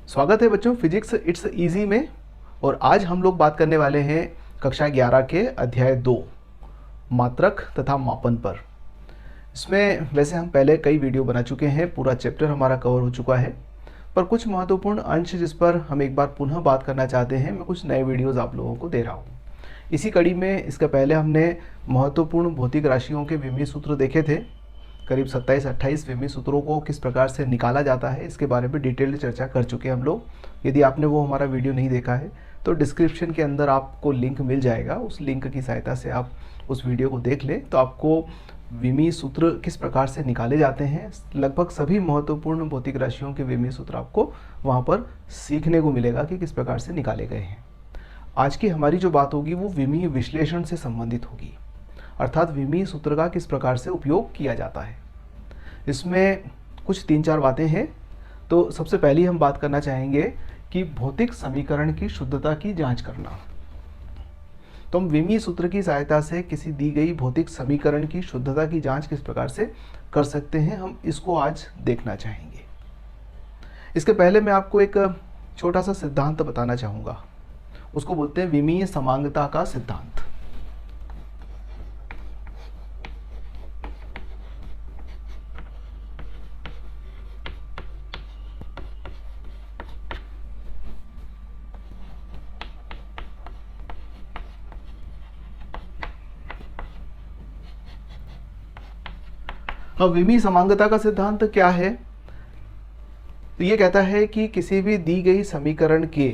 स्वागत है बच्चों फिजिक्स इट्स इजी में। और आज हम लोग बात करने वाले हैं कक्षा 11 के अध्याय 2 मात्रक तथा मापन पर। इसमें वैसे हम पहले कई वीडियो बना चुके हैं, पूरा चैप्टर हमारा कवर हो चुका है, पर कुछ महत्वपूर्ण अंश जिस पर हम एक बार पुनः बात करना चाहते हैं, मैं कुछ नए वीडियोज़ आप लोगों को दे रहा हूँ। इसी कड़ी में इसके पहले हमने महत्वपूर्ण भौतिक राशियों के विमीय सूत्र देखे थे। करीब 27-28 विमीय सूत्रों को किस प्रकार से निकाला जाता है इसके बारे में डिटेल्ड चर्चा कर चुके हैं हम लोग। यदि आपने वो हमारा वीडियो नहीं देखा है तो डिस्क्रिप्शन के अंदर आपको लिंक मिल जाएगा, उस लिंक की सहायता से आप उस वीडियो को देख लें तो आपको विमीय सूत्र किस प्रकार से निकाले जाते हैं, लगभग सभी महत्वपूर्ण भौतिक राशियों के विमीय सूत्र आपको वहाँ पर सीखने को मिलेगा कि किस प्रकार से निकाले गए हैं। आज की हमारी जो बात होगी वो विमीय विश्लेषण से संबंधित होगी, अर्थात विमीय सूत्र का किस प्रकार से उपयोग किया जाता है। इसमें कुछ 3-4 बातें हैं। तो सबसे पहली हम बात करना चाहेंगे कि भौतिक समीकरण की शुद्धता की जांच करना। तो हम विमीय सूत्र की सहायता से किसी दी गई भौतिक समीकरण की शुद्धता की जांच किस प्रकार से कर सकते हैं, हम इसको आज देखना चाहेंगे। इसके पहले मैं आपको एक छोटा सा सिद्धांत बताना चाहूँगा, उसको बोलते हैं विमीय समांगता का सिद्धांत। अब विमीय समांगता का सिद्धांत क्या है? तो ये कहता है कि किसी भी दी गई समीकरण के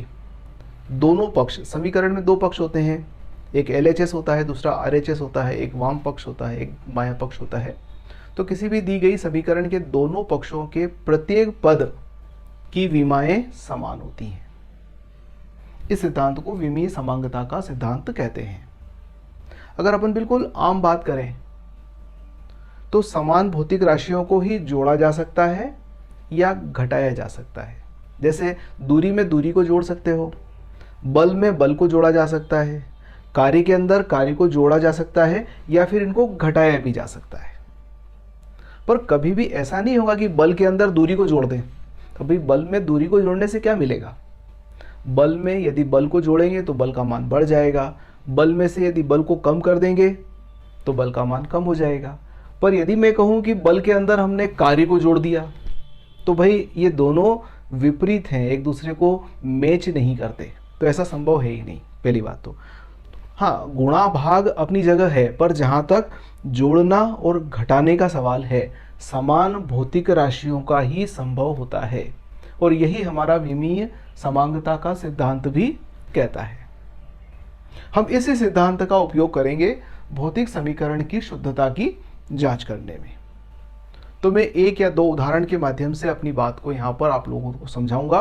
दोनों पक्ष, समीकरण में दो पक्ष होते हैं, एक LHS होता है, दूसरा RHS होता है, एक वाम पक्ष होता है, एक बायां पक्ष होता है। तो किसी भी दी गई समीकरण के दोनों पक्षों के प्रत्येक पद की विमाएं समान होती हैं। इस सिद्धांत को विमीय समांगता का सिद्धांत कहते हैं। अगर अपन बिल्कुल आम बात करें तो समान भौतिक राशियों को ही जोड़ा जा सकता है या घटाया जा सकता है। जैसे दूरी में दूरी को जोड़ सकते हो, बल में बल को जोड़ा जा सकता है, कार्य के अंदर कार्य को जोड़ा जा सकता है, या फिर इनको घटाया भी जा सकता है। पर कभी भी ऐसा नहीं होगा कि बल के अंदर दूरी को जोड़ दें। तो भाई बल में दूरी को जोड़ने से क्या मिलेगा? बल में यदि बल को जोड़ेंगे तो बल का मान बढ़ जाएगा, बल में से यदि बल को कम कर देंगे तो बल का मान कम हो जाएगा। पर यदि मैं कहूं कि बल के अंदर हमने कार्य को जोड़ दिया तो भाई ये दोनों विपरीत हैं, एक दूसरे को मैच नहीं करते, तो ऐसा संभव है ही नहीं। पहली बात तो हाँ, गुणा भाग अपनी जगह है, पर जहाँ तक जोड़ना और घटाने का सवाल है, समान भौतिक राशियों का ही संभव होता है। और यही हमारा विमीय समांगता का सिद्धांत भी कहता है। हम इसी सिद्धांत का उपयोग करेंगे भौतिक समीकरण की शुद्धता की जांच करने में। तो मैं एक या दो उदाहरण के माध्यम से अपनी बात को यहाँ पर आप लोगों को समझाऊंगा।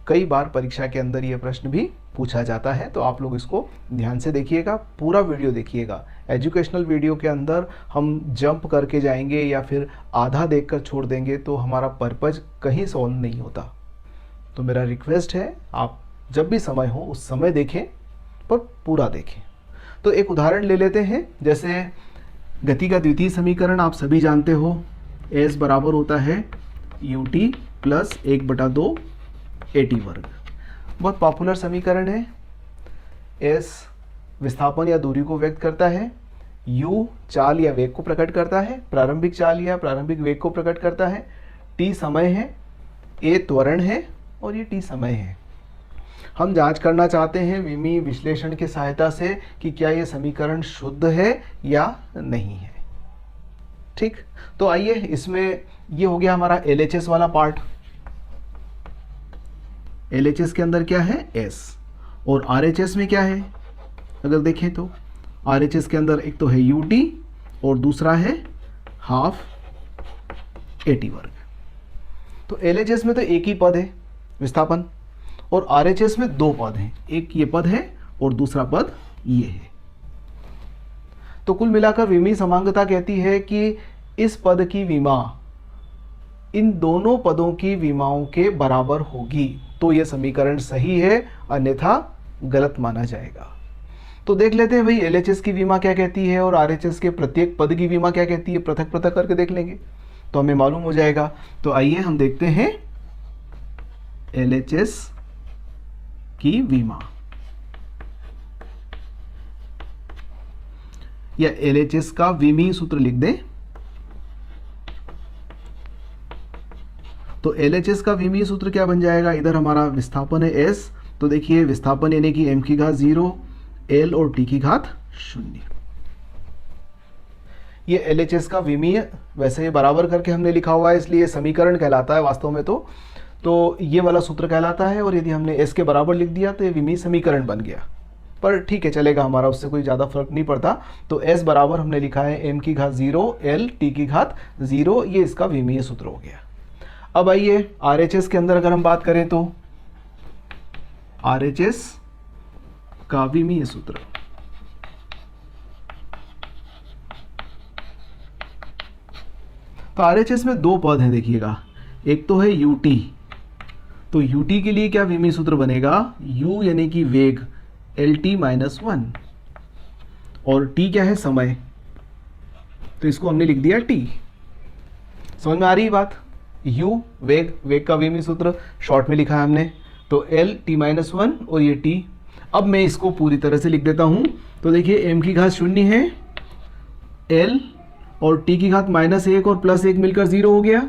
कई बार परीक्षा के अंदर यह प्रश्न भी पूछा जाता है, तो आप लोग इसको ध्यान से देखिएगा, पूरा वीडियो देखिएगा। एजुकेशनल वीडियो के अंदर हम जंप करके जाएंगे या फिर आधा देखकर छोड़ देंगे तो हमारा पर्पज कहीं सॉल्व नहीं होता। तो मेरा रिक्वेस्ट है, आप जब भी समय हो उस समय देखें, पर पूरा देखें। तो एक उदाहरण ले लेते हैं। जैसे गति का द्वितीय समीकरण आप सभी जानते हो, S बराबर होता है ut प्लस 1/2 AT वर्ग। बहुत पॉपुलर समीकरण है। S विस्थापन या दूरी को व्यक्त करता है, u चाल या वेग को प्रकट करता है, प्रारंभिक चाल या प्रारंभिक वेग को प्रकट करता है, t समय है, a त्वरण है और ये t समय है। हम जांच करना चाहते हैं विमीय विश्लेषण की सहायता से कि क्या यह समीकरण शुद्ध है या नहीं है। ठीक, तो आइए, इसमें ये हो गया हमारा LHS वाला पार्ट। LHS के अंदर क्या है? S। और RHS में क्या है? अगर देखें तो RHS के अंदर एक तो है ut और दूसरा है हाफ AT वर्ग। तो LHS में तो एक ही पद है विस्थापन, और RHS में दो पद हैं, एक ये पद है और दूसरा पद ये है। तो कुल मिलाकर विमीय समांगता कहती है कि इस पद की विमा इन दोनों पदों की विमाओं के बराबर होगी तो यह समीकरण सही है, अन्यथा गलत माना जाएगा। तो देख लेते हैं भाई LHS की विमा क्या कहती है और RHS के प्रत्येक पद की विमा क्या कहती है, पृथक पृथक करके देख लेंगे तो हमें मालूम हो जाएगा। तो आइए हम देखते हैं LHS की विमा, या LHS का विमीय सूत्र लिख दें। तो LHS का विमीय सूत्र क्या बन जाएगा, इधर हमारा विस्थापन है S, तो देखिए विस्थापन यानी कि m की घात 0, L और t की घात 0। ये LHS का विमीय, वैसे ये बराबर करके हमने लिखा हुआ है इसलिए समीकरण कहलाता है वास्तव में। तो ये वाला सूत्र कहलाता है, और यदि हमने S के बराबर लिख दिया तो ये विमीय समीकरण बन गया। पर ठीक है, चलेगा, हमारा उससे कोई ज़्यादा फर्क नहीं पड़ता। तो S बराबर हमने लिखा है m की घात 0, L t की घात 0, ये इसका विमीय सूत्र हो गया। अब आइए RHS के अंदर अगर हम बात करें तो RHS का विमीय सूत्र, तो RHS में दो पद हैं देखिएगा, एक तो है UT, तो UT के लिए क्या विमीय सूत्र बनेगा, U यानी कि वेग LT माइनस 1, और T क्या है, समय, तो इसको हमने लिख दिया T। समझ में आ रही बात। U वेग का विमीय सूत्र शॉर्ट में लिखा है हमने, तो L T माइनस 1 और ये T। अब मैं इसको पूरी तरह से लिख देता हूं, तो देखिए m की घात 0 है, L और t की घात -1 और +1 मिलकर 0 हो गया।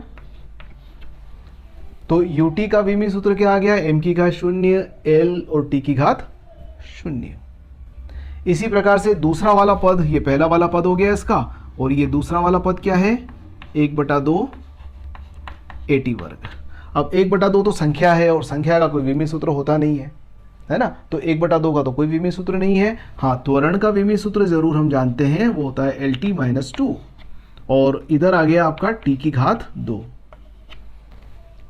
तो ut का विमीय सूत्र क्या आ गया, m की घात 0, L और t की घात 0। इसी प्रकार से दूसरा वाला पद, ये पहला वाला पद हो गया इसका, और ये दूसरा वाला पद क्या है, 1/2 AT वर्ग। अब 1/2 तो संख्या है, और संख्या का कोई विमीय सूत्र होता नहीं है ना, तो 1/2 का तो कोई विमीय सूत्र नहीं है। हाँ, त्वरण का विमीय सूत्र जरूर हम जानते हैं, वो होता है LT माइनस 2, और इधर आ गया आपका t की घात 2,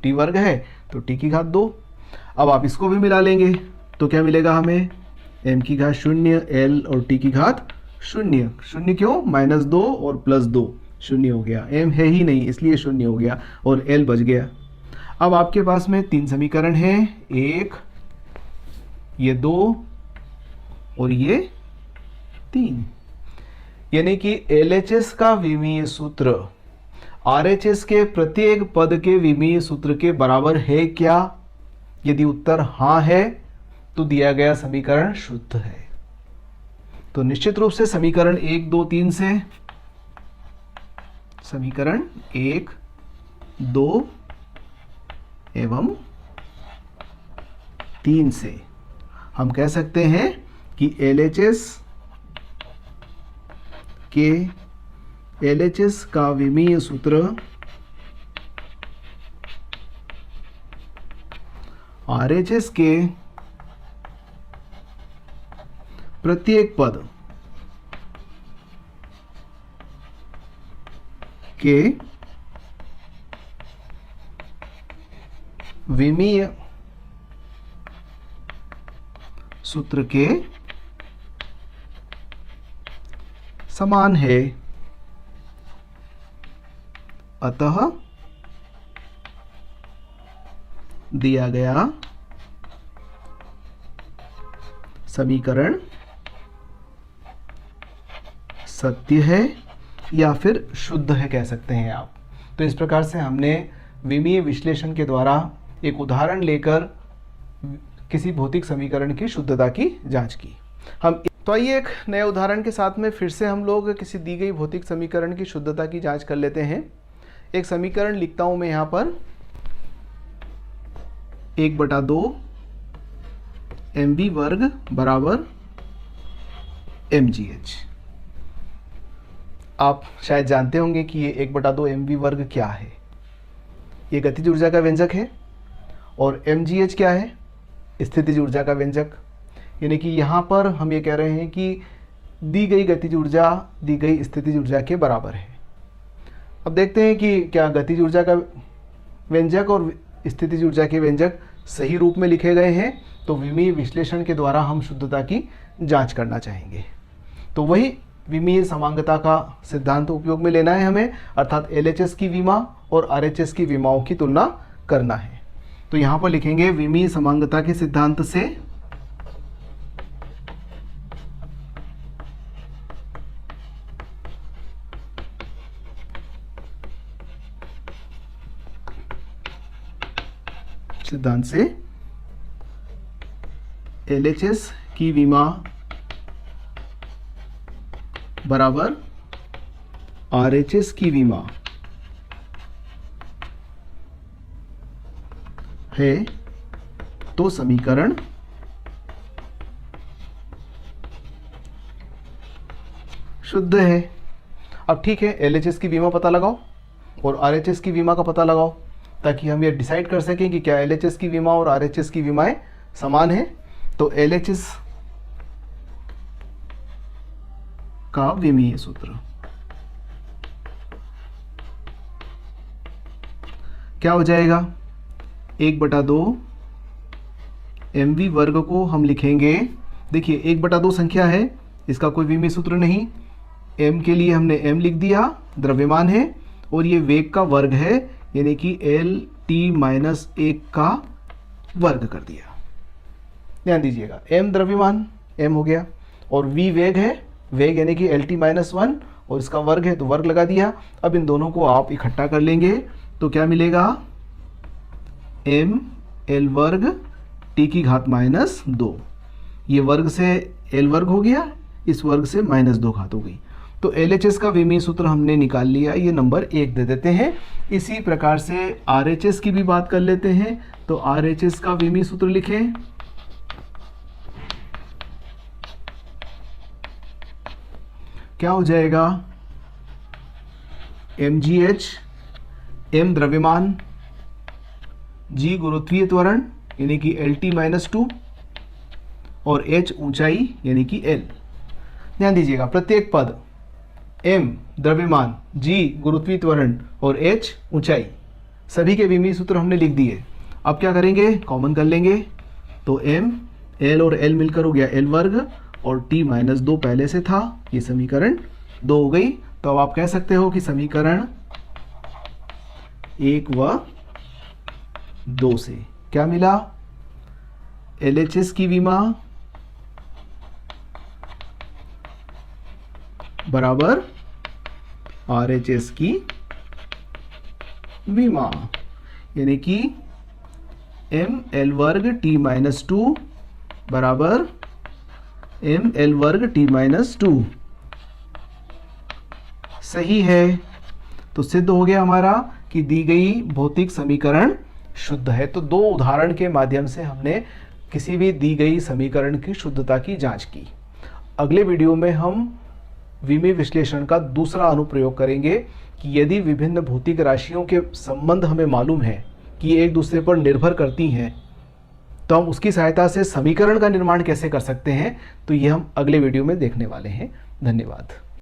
t वर्ग है तो t की घात 2। अब आप इसको भी मिला लेंगे तो क्या मिलेगा हमें, m की घात 0, L और t की घात 0। 0 क्यों, -2 और +2, 0 हो गया, m है ही नहीं इसलिए 0 हो गया, और L बच गया। अब आपके पास में 3 समीकरण हैं, 1, ये 2 और ये 3, यानी कि LHS का विमीय सूत्र RHS के प्रत्येक पद के विमीय सूत्र के बराबर है क्या। यदि उत्तर हाँ है तो दिया गया समीकरण शुद्ध है। तो निश्चित रूप से समीकरण 1, 2, 3 से, समीकरण 1, 2 एवं 3 से हम कह सकते हैं कि LHS का विमीय सूत्र RHS के प्रत्येक पद के विमीय सूत्र के समान है, अतः दिया गया समीकरण सत्य है या फिर शुद्ध है कह सकते हैं आप। तो इस प्रकार से हमने विमीय विश्लेषण के द्वारा एक उदाहरण लेकर किसी भौतिक समीकरण की शुद्धता की जांच की। हम तो आइए एक नए उदाहरण के साथ में फिर से हम लोग किसी दी गई भौतिक समीकरण की शुद्धता की जांच कर लेते हैं। एक समीकरण लिखता हूं मैं यहां पर, 1/2 mv वर्ग बराबर mgh। आप शायद जानते होंगे कि ये 1/2 mv वर्ग क्या है। ये गतिज ऊर्जा का व्यंजक है, और mgh क्या है, स्थितिज ऊर्जा का व्यंजक। यानी कि यहाँ पर हम ये कह रहे हैं कि दी गई गतिज ऊर्जा दी गई स्थितिज ऊर्जा के बराबर है। अब देखते हैं कि क्या गतिज ऊर्जा का व्यंजक और स्थितिज ऊर्जा के व्यंजक सही रूप में लिखे गए हैं। तो विमीय विश्लेषण के द्वारा हम शुद्धता की जांच करना चाहेंगे। तो वही विमीय समांगता का सिद्धांत उपयोग में लेना है हमें, अर्थात LHS की विमा और RHS की विमाओं की तुलना करना है। तो यहाँ पर लिखेंगे विमीय समांगता के सिद्धांत से सिद्धांत से LHS की विमा बराबर RHS की विमा है तो समीकरण शुद्ध है। अब ठीक है, LHS की विमा पता लगाओ और RHS की विमा का पता लगाओ, ताकि हम ये डिसाइड कर सकें कि क्या LHS की विमा और RHS की विमाएं समान है। तो LHS का विमीय सूत्र क्या हो जाएगा, 1/2 mv वर्ग को हम लिखेंगे, देखिए 1/2 संख्या है, इसका कोई विमीय सूत्र नहीं, m के लिए हमने m लिख दिया, द्रव्यमान है, और ये वेग का वर्ग है, यानी कि LT-1 का वर्ग कर दिया। ध्यान दीजिएगा, m द्रव्यमान m हो गया और v वेग है, वेग यानी कि LT-1 और इसका वर्ग है तो वर्ग लगा दिया। अब इन दोनों को आप इकट्ठा कर लेंगे तो क्या मिलेगा, m L वर्ग t की घात -2, ये वर्ग से L वर्ग हो गया, इस वर्ग से -2 घात हो गई। तो LHS का विमीय सूत्र हमने निकाल लिया, ये नंबर 1 दे देते हैं। इसी प्रकार से RHS की भी बात कर लेते हैं। तो RHS का विमीय सूत्र लिखें, क्या हो जाएगा, mgh, m द्रव्यमान, g गुरुत्वीय त्वरण यानी कि LT-2 और h ऊंचाई यानी कि L। ध्यान दीजिएगा, प्रत्येक पद m द्रव्यमान, g गुरुत्वीय त्वरण और h ऊंचाई, सभी के विमीय सूत्र हमने लिख दिए। अब क्या करेंगे, कॉमन कर लेंगे, तो m L और L मिलकर हो गया L वर्ग और T-2 पहले से था, ये समीकरण 2 हो गई। तो अब आप कह सकते हो कि समीकरण 1 व 2 से क्या मिला, LHS की विमा बराबर RHS की विमा, यानी कि m L वर्ग T-2 बराबर m L वर्ग T-2 सही है। तो सिद्ध हो गया हमारा कि दी गई भौतिक समीकरण शुद्ध है। तो 2 उदाहरण के माध्यम से हमने किसी भी दी गई समीकरण की शुद्धता की जांच की। अगले वीडियो में हम विमीय विश्लेषण का दूसरा अनुप्रयोग करेंगे कि यदि विभिन्न भौतिक राशियों के संबंध हमें मालूम है कि ये एक दूसरे पर निर्भर करती हैं, तो हम उसकी सहायता से समीकरण का निर्माण कैसे कर सकते हैं। तो ये हम अगले वीडियो में देखने वाले हैं। धन्यवाद।